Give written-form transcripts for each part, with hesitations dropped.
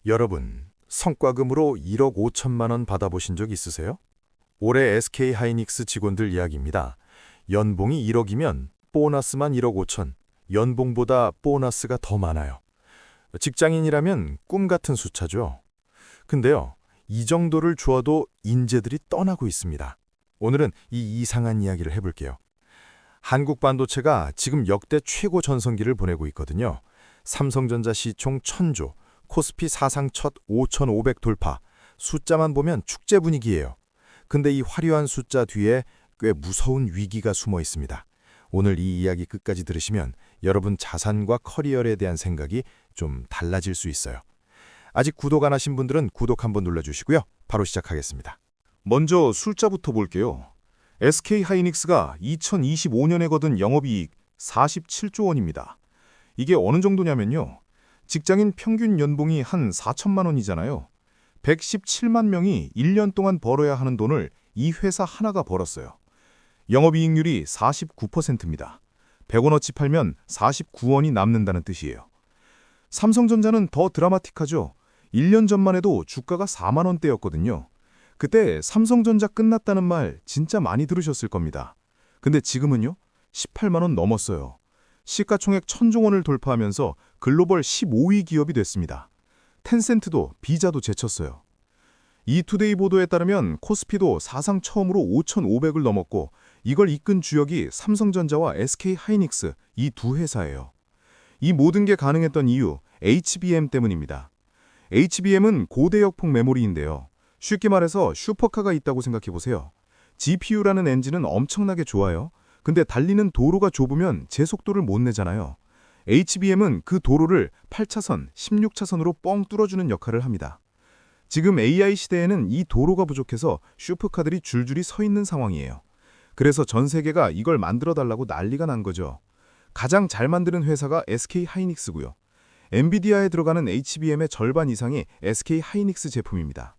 여러분, 성과금으로 1억 5천만 원 받아보신 적 있으세요? 올해 SK하이닉스 직원들 이야기입니다. 연봉이 1억이면 보너스만 1억 5천, 연봉보다 보너스가 더 많아요. 직장인이라면 꿈 같은 숫자죠. 근데요, 이 정도를 주어도 인재들이 떠나고 있습니다. 오늘은 이 이상한 이야기를 해볼게요. 한국 반도체가 지금 역대 최고 전성기를 보내고 있거든요. 삼성전자 시총 1000조, 코스피 사상 첫 5,500 돌파, 숫자만 보면 축제 분위기예요. 근데 이 화려한 숫자 뒤에 꽤 무서운 위기가 숨어 있습니다. 오늘 이 이야기 끝까지 들으시면 여러분 자산과 커리어에 대한 생각이 좀 달라질 수 있어요. 아직 구독 안 하신 분들은 구독 한번 눌러주시고요. 바로 시작하겠습니다. 먼저 숫자부터 볼게요. SK하이닉스가 2025년에 거둔 영업이익 47조 원입니다. 이게 어느 정도냐면요. 직장인 평균 연봉이 한 4천만 원이잖아요. 117만 명이 1년 동안 벌어야 하는 돈을 이 회사 하나가 벌었어요. 영업이익률이 49%입니다. 100원어치 팔면 49원이 남는다는 뜻이에요. 삼성전자는 더 드라마틱하죠. 1년 전만 해도 주가가 4만 원대였거든요. 그때 삼성전자 끝났다는 말 진짜 많이 들으셨을 겁니다. 근데 지금은요? 18만 원 넘었어요. 시가총액 1000조 원을 돌파하면서 글로벌 15위 기업이 됐습니다. 텐센트도 비자도 제쳤어요. 이투데이 보도에 따르면 코스피도 사상 처음으로 5,500을 넘었고 이걸 이끈 주역이 삼성전자와 SK하이닉스 이 두 회사예요. 이 모든 게 가능했던 이유 HBM 때문입니다. HBM은 고대역폭 메모리인데요. 쉽게 말해서 슈퍼카가 있다고 생각해보세요. GPU라는 엔진은 엄청나게 좋아요. 근데 달리는 도로가 좁으면 제 속도를 못 내잖아요. HBM은 그 도로를 8차선, 16차선으로 뻥 뚫어주는 역할을 합니다. 지금 AI 시대에는 이 도로가 부족해서 슈퍼카들이 줄줄이 서 있는 상황이에요. 그래서 전 세계가 이걸 만들어달라고 난리가 난 거죠. 가장 잘 만드는 회사가 SK하이닉스고요. 엔비디아에 들어가는 HBM의 절반 이상이 SK하이닉스 제품입니다.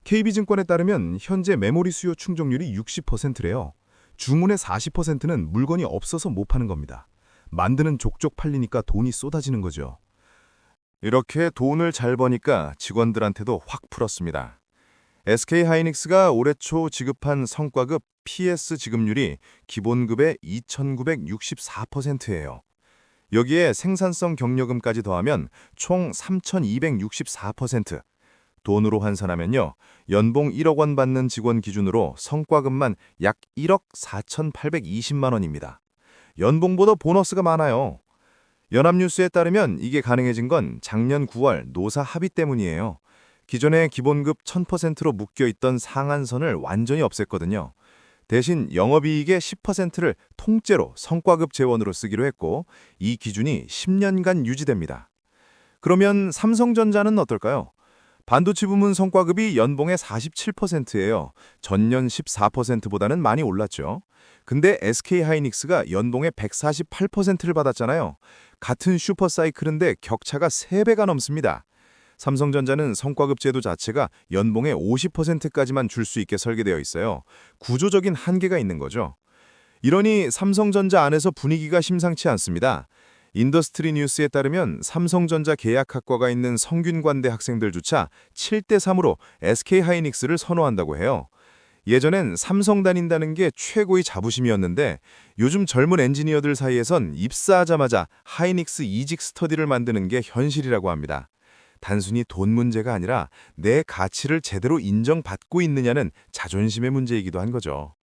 KB증권에 따르면 현재 메모리 수요 충족률이 60%래요. 주문의 40%는 물건이 없어서 못 파는 겁니다. 만드는 족족 팔리니까 돈이 쏟아지는 거죠. 이렇게 돈을 잘 버니까 직원들한테도 확 풀었습니다. SK하이닉스가 올해 초 지급한 성과급 PS 지급률이 기본급의 2,964%예요. 여기에 생산성 경력금까지 더하면 총 3,264%. 돈으로 환산하면요. 연봉 1억 원 받는 직원 기준으로 성과급만 약 1억 4,820만 원입니다. 연봉보다 보너스가 많아요. 연합뉴스에 따르면 이게 가능해진 건 작년 9월 노사 합의 때문이에요. 기존에 기본급 1000%로 묶여있던 상한선을 완전히 없앴거든요. 대신 영업이익의 10%를 통째로 성과급 재원으로 쓰기로 했고 이 기준이 10년간 유지됩니다. 그러면 삼성전자는 어떨까요? 반도체 부문 성과급이 연봉의 47%예요. 전년 14%보다는 많이 올랐죠. 근데 SK하이닉스가 연봉의 148%를 받았잖아요. 같은 슈퍼사이클인데 격차가 3배가 넘습니다. 삼성전자는 성과급 제도 자체가 연봉의 50%까지만 줄 수 있게 설계되어 있어요. 구조적인 한계가 있는 거죠. 이러니 삼성전자 안에서 분위기가 심상치 않습니다. 인더스트리 뉴스에 따르면 삼성전자 계약학과가 있는 성균관대 학생들조차 7대3으로 SK하이닉스를 선호한다고 해요. 예전엔 삼성 다닌다는 게 최고의 자부심이었는데 요즘 젊은 엔지니어들 사이에선 입사하자마자 하이닉스 이직 스터디를 만드는 게 현실이라고 합니다. 단순히 돈 문제가 아니라 내 가치를 제대로 인정받고 있느냐는 자존심의 문제이기도 한 거죠.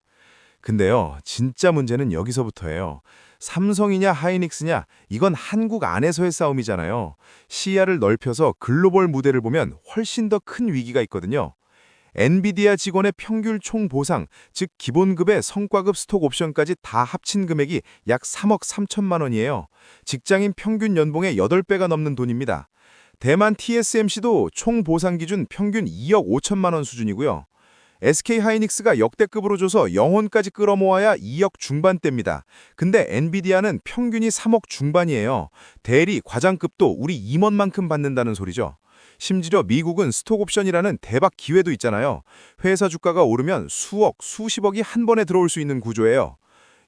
근데요, 진짜 문제는 여기서부터예요. 삼성이냐 하이닉스냐 이건 한국 안에서의 싸움이잖아요. 시야를 넓혀서 글로벌 무대를 보면 훨씬 더 큰 위기가 있거든요. 엔비디아 직원의 평균 총 보상, 즉 기본급의 성과급 스톡 옵션까지 다 합친 금액이 약 3억 3천만 원이에요. 직장인 평균 연봉의 8배가 넘는 돈입니다. 대만 TSMC도 총 보상 기준 평균 2억 5천만 원 수준이고요. SK하이닉스가 역대급으로 줘서 영혼까지 끌어모아야 2억 중반대입니다. 근데 엔비디아는 평균이 3억 중반이에요. 대리, 과장급도 우리 임원만큼 받는다는 소리죠. 심지어 미국은 스톡옵션이라는 대박 기회도 있잖아요. 회사 주가가 오르면 수억, 수십억이 한 번에 들어올 수 있는 구조예요.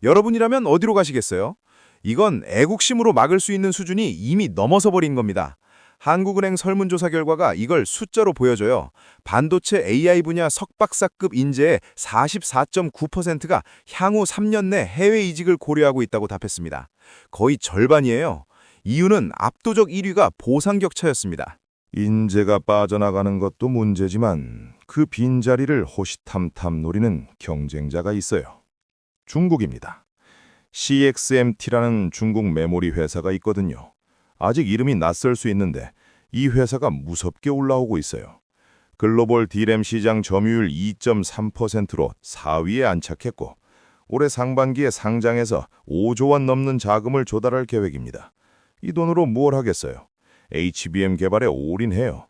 여러분이라면 어디로 가시겠어요? 이건 애국심으로 막을 수 있는 수준이 이미 넘어서 버린 겁니다. 한국은행 설문조사 결과가 이걸 숫자로 보여줘요. 반도체 AI 분야 석박사급 인재의 44.9%가 향후 3년 내 해외 이직을 고려하고 있다고 답했습니다. 거의 절반이에요. 이유는 압도적 1위가 보상 격차였습니다. 인재가 빠져나가는 것도 문제지만 그 빈자리를 호시탐탐 노리는 경쟁자가 있어요. 중국입니다. CXMT라는 중국 메모리 회사가 있거든요. 아직 이름이 낯설 수 있는데 이 회사가 무섭게 올라오고 있어요. 글로벌 D램 시장 점유율 2.3%로 4위에 안착했고 올해 상반기에 상장해서 5조 원 넘는 자금을 조달할 계획입니다. 이 돈으로 뭘 하겠어요? HBM 개발에 올인해요.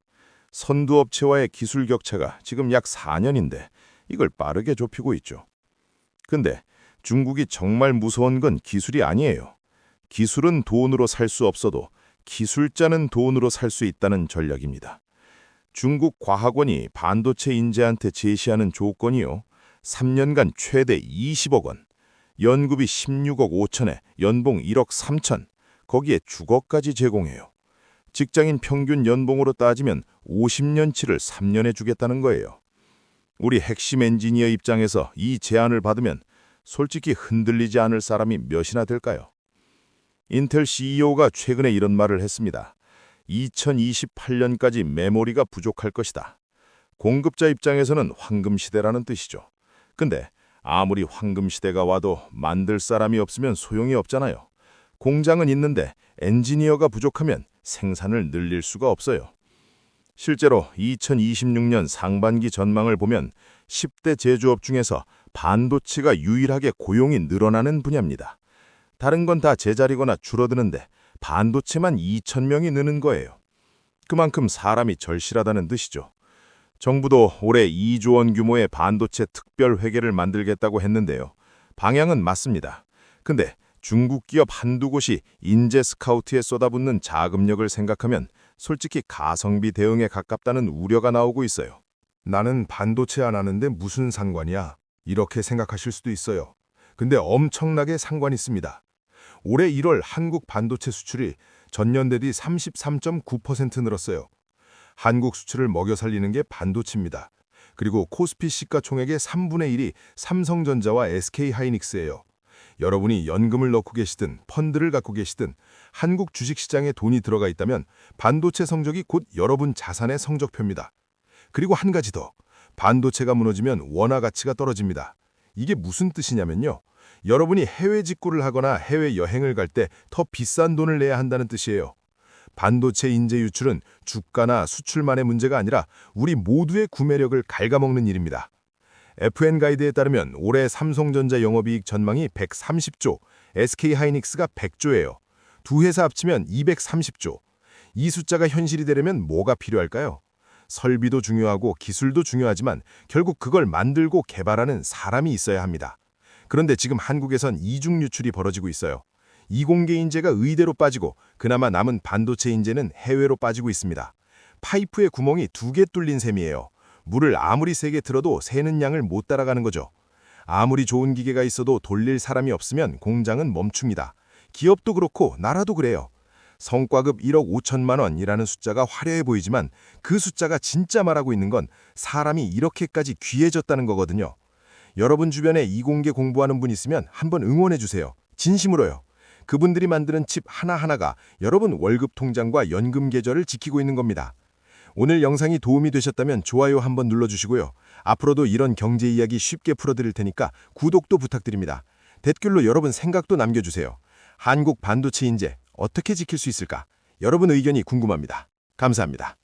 선두업체와의 기술 격차가 지금 약 4년인데 이걸 빠르게 좁히고 있죠. 근데 중국이 정말 무서운 건 기술이 아니에요. 기술은 돈으로 살 수 없어도 기술자는 돈으로 살 수 있다는 전략입니다. 중국 과학원이 반도체 인재한테 제시하는 조건이요. 3년간 최대 20억 원, 연구비 16억 5천에 연봉 1억 3천, 거기에 주거까지 제공해요. 직장인 평균 연봉으로 따지면 50년치를 3년에 주겠다는 거예요. 우리 핵심 엔지니어 입장에서 이 제안을 받으면 솔직히 흔들리지 않을 사람이 몇이나 될까요? 인텔 CEO가 최근에 이런 말을 했습니다. 2028년까지 메모리가 부족할 것이다. 공급자 입장에서는 황금시대라는 뜻이죠. 근데 아무리 황금시대가 와도 만들 사람이 없으면 소용이 없잖아요. 공장은 있는데 엔지니어가 부족하면 생산을 늘릴 수가 없어요. 실제로 2026년 상반기 전망을 보면 10대 제조업 중에서 반도체가 유일하게 고용이 늘어나는 분야입니다. 다른 건 다 제자리거나 줄어드는데 반도체만 2,000명이 느는 거예요. 그만큼 사람이 절실하다는 뜻이죠. 정부도 올해 2조 원 규모의 반도체 특별 회계를 만들겠다고 했는데요. 방향은 맞습니다. 근데 중국 기업 한두 곳이 인재 스카우트에 쏟아붓는 자금력을 생각하면 솔직히 가성비 대응에 가깝다는 우려가 나오고 있어요. 나는 반도체 안 하는데 무슨 상관이야? 이렇게 생각하실 수도 있어요. 근데 엄청나게 상관 있습니다. 올해 1월 한국 반도체 수출이 전년 대비 33.9% 늘었어요. 한국 수출을 먹여 살리는 게 반도체입니다. 그리고 코스피 시가총액의 3분의 1이 삼성전자와 SK하이닉스예요. 여러분이 연금을 넣고 계시든 펀드를 갖고 계시든 한국 주식시장에 돈이 들어가 있다면 반도체 성적이 곧 여러분 자산의 성적표입니다. 그리고 한 가지 더, 반도체가 무너지면 원화 가치가 떨어집니다. 이게 무슨 뜻이냐면요. 여러분이 해외 직구를 하거나 해외 여행을 갈 때 더 비싼 돈을 내야 한다는 뜻이에요. 반도체 인재 유출은 주가나 수출만의 문제가 아니라 우리 모두의 구매력을 갉아먹는 일입니다. FN 가이드에 따르면 올해 삼성전자 영업이익 전망이 130조, SK하이닉스가 100조예요. 두 회사 합치면 230조. 이 숫자가 현실이 되려면 뭐가 필요할까요? 설비도 중요하고 기술도 중요하지만 결국 그걸 만들고 개발하는 사람이 있어야 합니다. 그런데 지금 한국에선 이중 유출이 벌어지고 있어요. 이공계 인재가 의대로 빠지고 그나마 남은 반도체 인재는 해외로 빠지고 있습니다. 파이프의 구멍이 2개 뚫린 셈이에요. 물을 아무리 세게 틀어도 새는 양을 못 따라가는 거죠. 아무리 좋은 기계가 있어도 돌릴 사람이 없으면 공장은 멈춥니다. 기업도 그렇고 나라도 그래요. 성과급 1억 5천만 원이라는 숫자가 화려해 보이지만 그 숫자가 진짜 말하고 있는 건 사람이 이렇게까지 귀해졌다는 거거든요. 여러분 주변에 이공계 공부하는 분 있으면 한번 응원해 주세요. 진심으로요. 그분들이 만드는 칩 하나하나가 여러분 월급 통장과 연금 계좌를 지키고 있는 겁니다. 오늘 영상이 도움이 되셨다면 좋아요 한번 눌러주시고요. 앞으로도 이런 경제 이야기 쉽게 풀어드릴 테니까 구독도 부탁드립니다. 댓글로 여러분 생각도 남겨주세요. 한국 반도체 인재 어떻게 지킬 수 있을까? 여러분 의견이 궁금합니다. 감사합니다.